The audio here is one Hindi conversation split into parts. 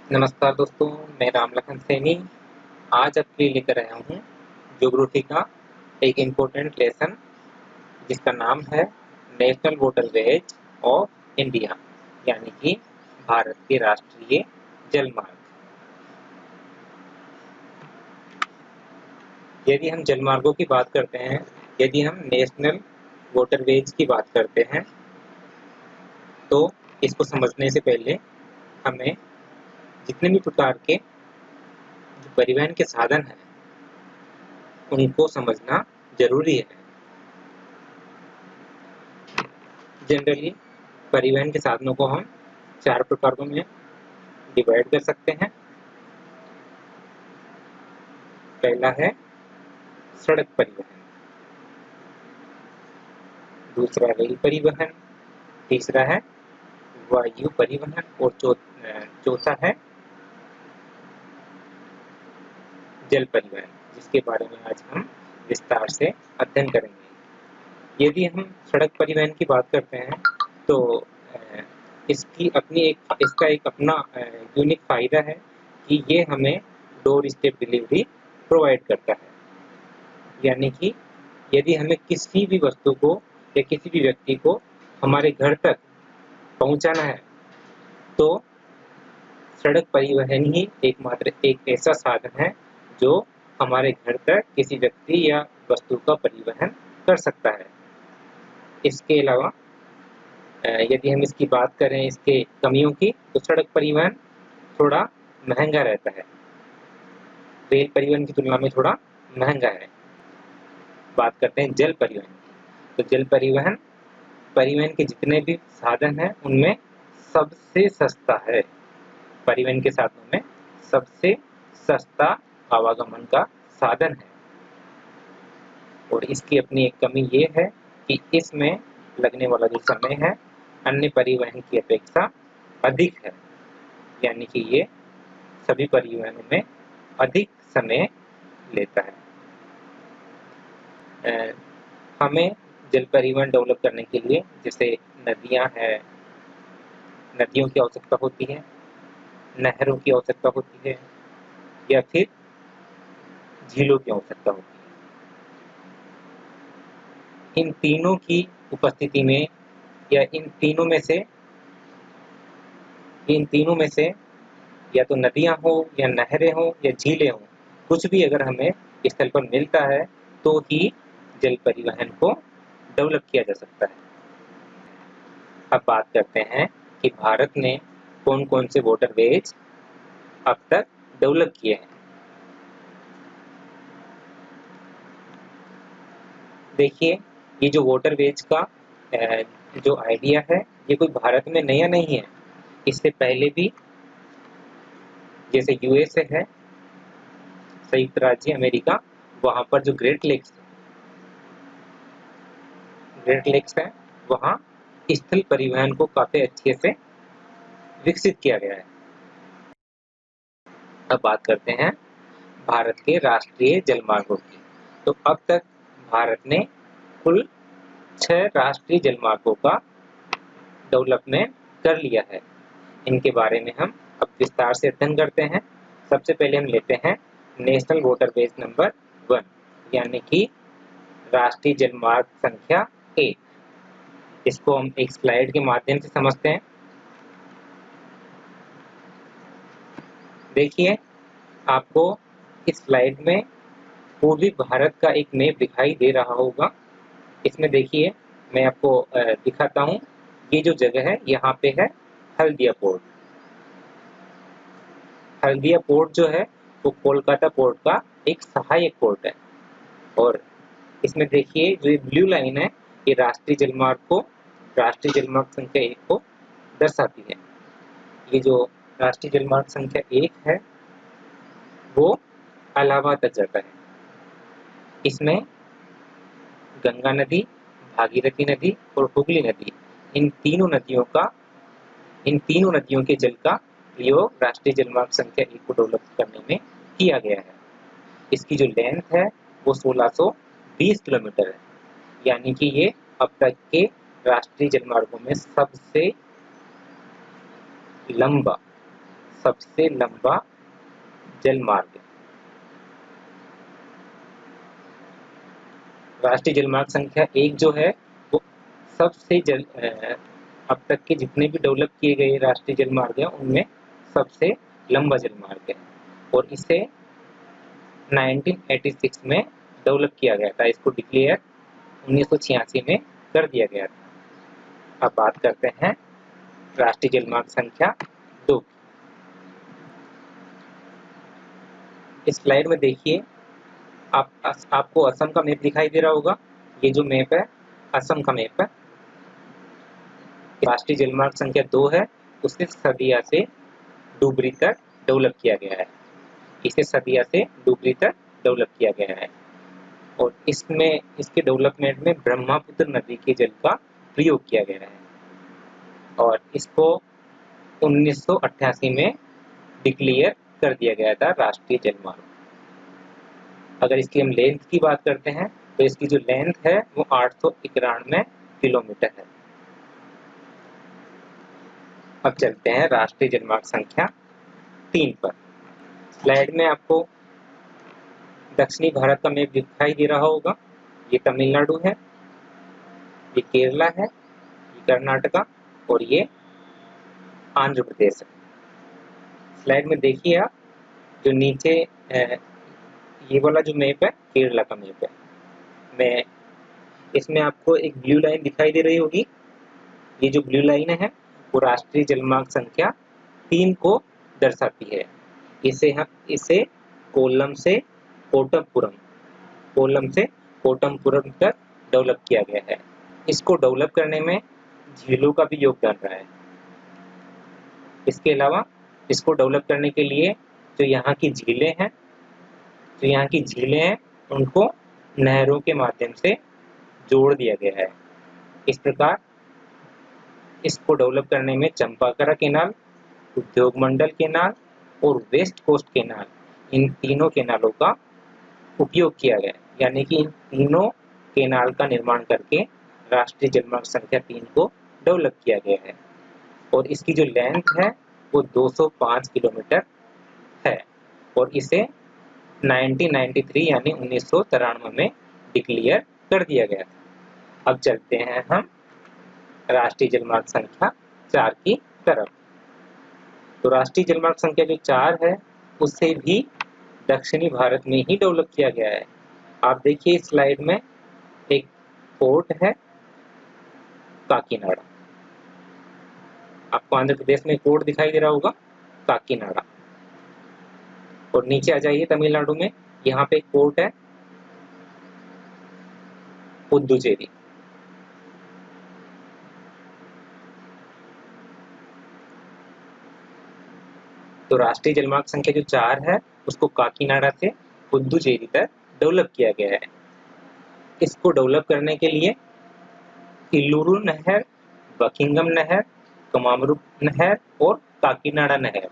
नमस्कार दोस्तों, मैं रामलखन सैनी आज आपके लिए लेकर आया हूँ ज्योग्राफी का एक इम्पोर्टेंट लेसन जिसका नाम है नेशनल वाटरवेज ऑफ इंडिया, यानी कि भारत के राष्ट्रीय जलमार्ग। यदि हम जलमार्गों की बात करते हैं, यदि हम नेशनल वाटरवेज की बात करते हैं, तो इसको समझने से पहले हमें जितने भी प्रकार के जो परिवहन के साधन हैं उनको समझना जरूरी है। जनरली परिवहन के साधनों को हम 4 प्रकारों में डिवाइड कर सकते हैं। पहला है सड़क परिवहन, दूसरा रेल परिवहन, तीसरा है वायु परिवहन और चौथा है जल परिवहन, जिसके बारे में आज हम विस्तार से अध्ययन करेंगे। यदि हम सड़क परिवहन की बात करते हैं तो इसका एक अपना यूनिक फायदा है कि ये हमें डोर स्टेप डिलीवरी प्रोवाइड करता है। यानी कि यदि हमें किसी भी वस्तु को या किसी भी व्यक्ति को हमारे घर तक पहुंचाना है तो सड़क परिवहन ही एकमात्र एक ऐसा साधन है जो हमारे घर तक किसी व्यक्ति या वस्तु का परिवहन कर सकता है। इसके अलावा यदि हम इसकी बात करें इसके कमियों की, तो सड़क परिवहन थोड़ा महंगा रहता है, रेल परिवहन की तुलना में थोड़ा महंगा है। बात करते हैं जल परिवहन की, तो जल परिवहन के जितने भी साधन हैं उनमें सबसे सस्ता है। परिवहन के साधनों में सबसे सस्ता आवागमन का साधन है, और इसकी अपनी एक कमी ये है कि इसमें लगने वाला जो समय है अन्य परिवहन की अपेक्षा अधिक है। यानी कि ये सभी परिवहनों में अधिक समय लेता है। हमें जल परिवहन डेवलप करने के लिए जैसे नदियां हैं, नदियों की आवश्यकता होती है, नहरों की आवश्यकता होती है, या फिर झीलों की आवश्यकता होती है। इन तीनों की उपस्थिति में या इन तीनों में से या तो नदियां हो या नहरें हो या झीलें हो, कुछ भी अगर हमें स्थल पर मिलता है तो ही जल परिवहन को डेवलप किया जा सकता है। अब बात करते हैं कि भारत ने कौन कौन से वाटरवेज अब तक डेवलप किए हैं। देखिए, ये जो वाटरवेज का जो आइडिया है ये कोई भारत में नया नहीं है। इससे पहले भी जैसे यूएसए है, संयुक्त राज्य अमेरिका, वहां पर जो ग्रेट लेक्स है वहां स्थल परिवहन को काफी अच्छे से विकसित किया गया है। अब बात करते हैं भारत के राष्ट्रीय जलमार्गों की। तो अब तक भारत ने कुल 6 राष्ट्रीय जलमार्गों का डेवलपमेंट कर लिया है। इनके बारे में हम अब विस्तार से अध्ययन करते हैं। सबसे पहले हम लेते हैं नेशनल वाटरवेज नंबर 1, यानी कि राष्ट्रीय जलमार्ग संख्या 1। इसको हम एक स्लाइड के माध्यम से समझते हैं। देखिए, आपको इस स्लाइड में पूर्वी भारत का एक मैप दिखाई दे रहा होगा। इसमें देखिए, मैं आपको दिखाता हूँ। ये जो जगह है यहाँ पे है हल्दिया पोर्ट। हल्दिया पोर्ट जो है वो कोलकाता पोर्ट का एक सहायक पोर्ट है, और इसमें देखिए जो ये ब्लू लाइन है ये राष्ट्रीय जलमार्ग संख्या 1 को दर्शाती है। ये जो राष्ट्रीय जलमार्ग संख्या 1 है वो इलाहाबाद तक जाता है। इसमें गंगा नदी, भागीरथी नदी और हुगली नदी, इन तीनों नदियों के जल का प्रयोग राष्ट्रीय जलमार्ग संख्या 1 को डेवलप करने में किया गया है। इसकी जो लेंथ है वो 1620 किलोमीटर है। यानी कि ये अब तक के राष्ट्रीय जलमार्गों में सबसे सबसे लंबा जल मार्ग। राष्ट्रीय जलमार्ग संख्या 1 जो है वो सबसे अब तक के जितने भी डेवलप किए गए राष्ट्रीय जलमार्ग हैं उनमें सबसे लंबा जलमार्ग है और इसे 1986 में डेवलप किया गया था। इसको डिक्लेयर 1986 में कर दिया गया था। अब बात करते हैं राष्ट्रीय जलमार्ग संख्या 2। इस स्लाइड में देखिए, आपको असम का मैप दिखाई दे रहा होगा। ये जो मैप है असम का मैप है। राष्ट्रीय जलमार्ग संख्या 2 है, उसे सदिया से डुबरी तक डेवलप किया गया है। इसे सदिया से डुबरी तक डेवलप किया गया है और इसमें इसके डेवलपमेंट में ब्रह्मपुत्र नदी के जल का प्रयोग किया गया है और इसको 1988 में डिक्लेयर कर दिया गया था राष्ट्रीय जलमार्ग। अगर इसकी हम लेंथ की बात करते हैं तो इसकी जो लेंथ है वो 891 किलोमीटर है। अब चलते हैं राष्ट्रीय जलमार्ग संख्या 3 पर। स्लाइड में आपको दक्षिणी भारत का मैप दिखाई दे रहा होगा। ये तमिलनाडु है, ये केरला है, ये कर्नाटका और ये आंध्र प्रदेश है। स्लाइड में देखिए आप, जो नीचे ये वाला जो मैप है केरला का मैप है। मैं इसमें आपको एक ब्लू लाइन दिखाई दे रही होगी। ये जो ब्लू लाइन है वो राष्ट्रीय जलमार्ग संख्या 3 को दर्शाती है। इसे कोल्लम से कोट्टमपुरम तक डेवलप किया गया है। इसको डेवलप करने में झीलों का भी योगदान रहा है। इसके अलावा इसको डेवलप करने के लिए जो यहाँ की झीलें हैं उनको नहरों के माध्यम से जोड़ दिया गया है। इस प्रकार इसको डेवलप करने में चंपाकरा केनाल, उद्योग मंडल केनाल और वेस्ट कोस्ट केनाल, इन तीनों केनालों का उपयोग किया गया। यानी कि इन तीनों केनाल का निर्माण करके राष्ट्रीय जलमार्ग संख्या 3 को डेवलप किया गया है और इसकी जो लेंथ है वो 205 किलोमीटर है और इसे 1993 यानी 1993 में डिक्लेयर कर दिया गया था। अब चलते हैं हम राष्ट्रीय जलमार्ग संख्या 4 की तरफ। तो राष्ट्रीय जलमार्ग संख्या जो 4 है उसे भी दक्षिणी भारत में ही डेवलप किया गया है। आप देखिए इस स्लाइड में एक पोर्ट है काकीनाडा। आपको आंध्र प्रदेश में पोर्ट दिखाई दे रहा होगा काकीनाडा। और नीचे आ जाइए तमिलनाडु में, यहाँ पे एक पोर्ट है पुदुचेरी। तो राष्ट्रीय जलमार्ग संख्या जो 4 है उसको काकीनाडा से पुदुचेरी तक डेवलप किया गया है। इसको डेवलप करने के लिए इल्लूरू नहर, बकिंगम नहर, कमामरू नहर और काकीनाडा नहर,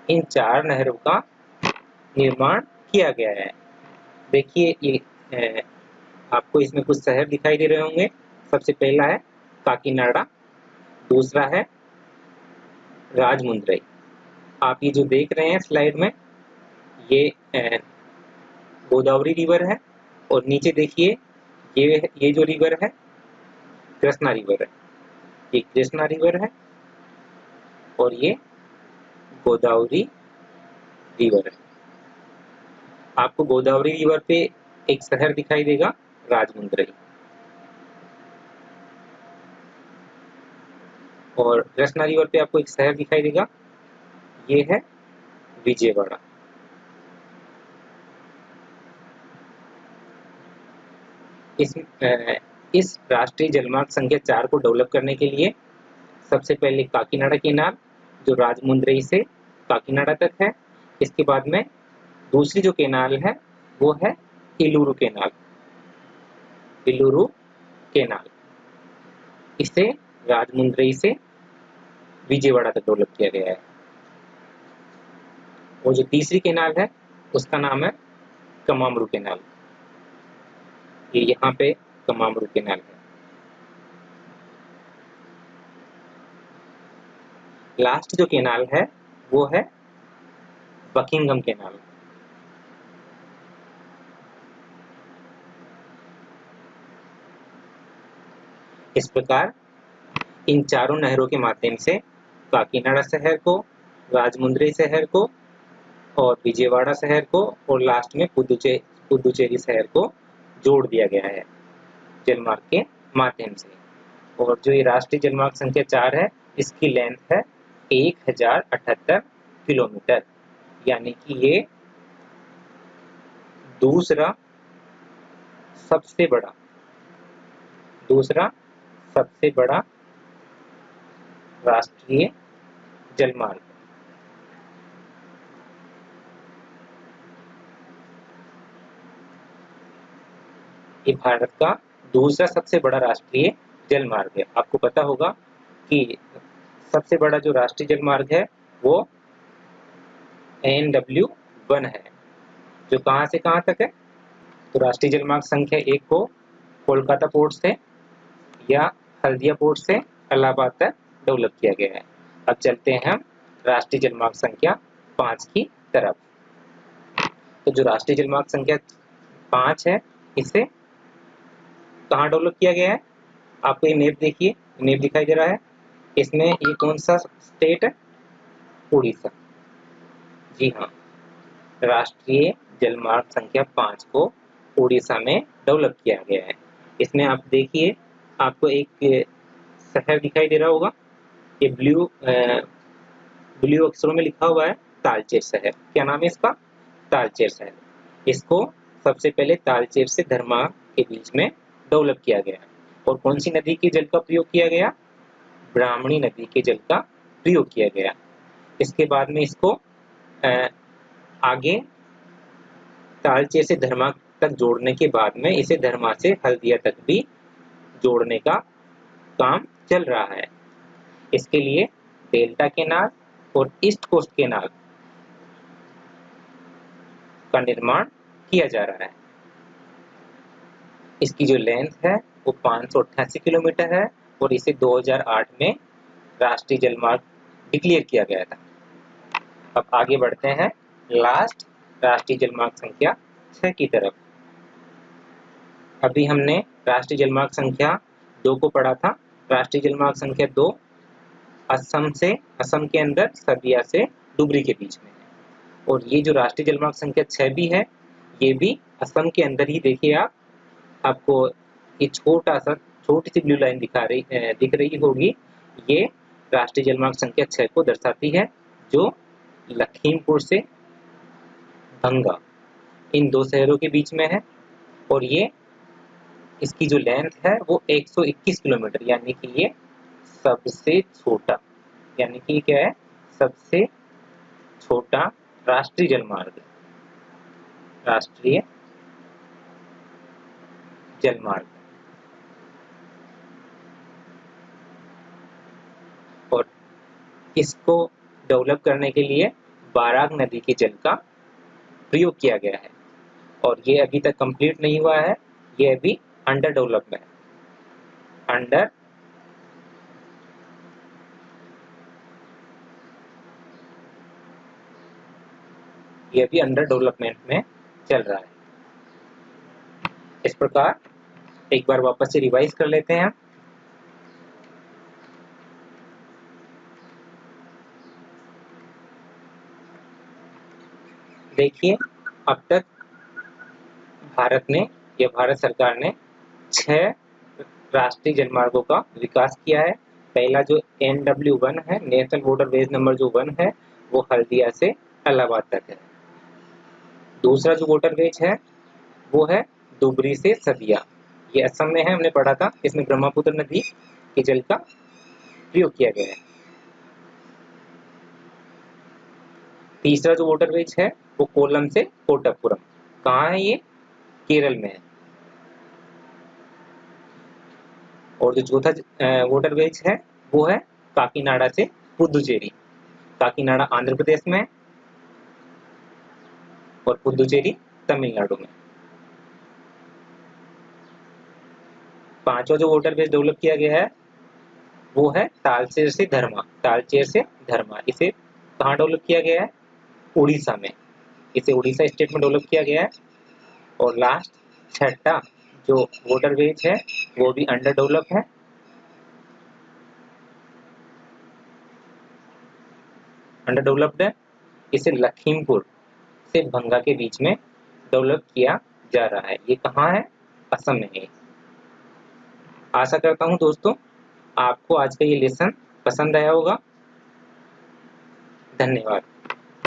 इन 4 नहरों का निर्माण किया गया है। देखिए ये आपको इसमें कुछ शहर दिखाई दे रहे होंगे। सबसे पहला है काकीनाडा, दूसरा है राजमुंद्रई। आप ये जो देख रहे हैं स्लाइड में ये गोदावरी रिवर है और नीचे देखिए ये जो रिवर है कृष्णा रिवर है। ये कृष्णा रिवर है और ये गोदावरी रिवर है। आपको गोदावरी रिवर पे एक शहर दिखाई देगा राजमुंद्रई और कृष्णा रिवर पे आपको एक शहर दिखाई देगा, ये है विजयवाड़ा। इस राष्ट्रीय जलमार्ग संख्या 4 को डेवलप करने के लिए सबसे पहले काकीनाडा केनाल जो राजमुंद्रई से काकीनाडा तक है। इसके बाद में दूसरी जो केनाल है वो है इल्लूरू केनाल। इसे राजमुंद्रई से विजयवाड़ा तक डेवलप किया गया है। और जो तीसरी केनाल है उसका नाम है कमामरू केनाल। ये यहाँ पे कमामरू केनाल है। लास्ट जो केनाल है वो है बकिंघम कैनाल। इस प्रकार इन चारों नहरों के माध्यम से काकीनाडा शहर को, राजमुंद्री शहर को और विजयवाड़ा शहर को और लास्ट में पुदुचेरी शहर को जोड़ दिया गया है जलमार्ग के माध्यम से। और जो ये राष्ट्रीय जलमार्ग संख्या 4 है, इसकी लेंथ है 1078 किलोमीटर, यानी कि ये दूसरा सबसे बड़ा राष्ट्रीय जलमार्ग। ये भारत का दूसरा सबसे बड़ा राष्ट्रीय जलमार्ग है। आपको पता होगा कि सबसे बड़ा जो राष्ट्रीय जलमार्ग है वो NW1 है, जो कहां से कहां तक है। तो राष्ट्रीय जलमार्ग संख्या 1 को कोलकाता पोर्ट से या हल्दिया पोर्ट से इलाहाबाद तक डेवलप किया गया है। अब चलते हैं हम राष्ट्रीय जलमार्ग संख्या 5 की तरफ। तो जो राष्ट्रीय जलमार्ग संख्या 5 है, इसे कहाँ डेवलप किया गया है। आपको ये मैप देखिए, मैप दिखाई दे रहा है, इसमें ये कौन सा स्टेट है, उड़ीसा। जी हाँ, राष्ट्रीय जलमार्ग संख्या 5 को उड़ीसा में डेवलप किया गया है। इसमें आप देखिए, आपको एक शहर दिखाई दे रहा होगा, ये ब्लू अक्षरों में लिखा हुआ है तालचेर शहर। क्या नाम है इसका, तालचेर शहर। इसको सबसे पहले तालचेर से धर्मा के बीच में डेवलप किया गया। और कौन सी नदी के जल का प्रयोग किया गया, ब्राह्मणी नदी के जल का प्रयोग किया गया। इसके बाद में इसको आगे तालचेर से धर्मा तक जोड़ने के बाद में इसे धर्मा से हल्दिया तक भी जोड़ने का काम चल रहा है। इसके लिए डेल्टा केनाल और ईस्ट कोस्ट केनाल का निर्माण किया जा रहा है। इसकी जो लेंथ है वो 588 किलोमीटर है और इसे 2008 में राष्ट्रीय जलमार्ग डिक्लेयर किया गया था। अब आगे बढ़ते हैं लास्ट राष्ट्रीय जलमार्ग संख्या 6 की तरफ। अभी हमने राष्ट्रीय जलमार्ग संख्या 2 को पढ़ा था। राष्ट्रीय जलमार्ग संख्या 2 असम के अंदर सदिया से डुबरी के बीच में है। और ये जो राष्ट्रीय जलमार्ग संख्या 6 भी है, ये भी असम के अंदर ही। देखिए आपको ये छोटी सी ब्लू लाइन दिख रही होगी, ये राष्ट्रीय जलमार्ग संख्या 6 को दर्शाती है, जो लखीमपुर से भंगा इन दो शहरों के बीच में है। और ये इसकी जो लेंथ है वो 121 किलोमीटर, यानी कि ये सबसे छोटा, यानी कि क्या है, सबसे छोटा राष्ट्रीय जलमार्ग, राष्ट्रीय जलमार्ग। और इसको डेवलप करने के लिए बाराग नदी के जल का प्रयोग किया गया है। और ये अभी तक कंप्लीट नहीं हुआ है, ये अभी अंडर डेवलपमेंट, ये भी अंडर डेवलपमेंट में चल रहा है। इस प्रकार एक बार वापस से रिवाइज कर लेते हैं। देखिए, अब तक भारत सरकार ने 6 राष्ट्रीय जलमार्गों का विकास किया है। पहला जो NW1 है, नेशनल वाटरवेज नंबर जो 1 है, वो हल्दिया से इलाहाबाद तक है। दूसरा जो वाटरवेज है वो है डुबरी से सदिया, ये असम में है, हमने पढ़ा था। इसमें ब्रह्मपुत्र नदी के जल का प्रयोग किया गया है। तीसरा जो वाटरवेज है वो कोल्लम से कोटपुरम, कहाँ है, ये केरल में है। और जो चौथा वाटरवेज है वो है काकीनाडा से पुदुचेरी। काकीनाडा आंध्र प्रदेश में और पुदुचेरी तमिलनाडु में। पांचवा जो वाटरवेज डेवलप किया गया है वो है तालचेर से धर्मा। इसे कहाँ डेवलप किया गया है, उड़ीसा में, इसे उड़ीसा स्टेट में डेवलप किया गया है। और लास्ट छठा जो वाटरवेज है वो भी अंडर डेवलप है। अंडर डेवलप्ड है, इसे लखीमपुर से भंगा के बीच में डेवलप किया जा रहा है। ये कहाँ है? असम में है। आशा करता हूँ दोस्तों आपको आज का ये लेसन पसंद आया होगा। धन्यवाद।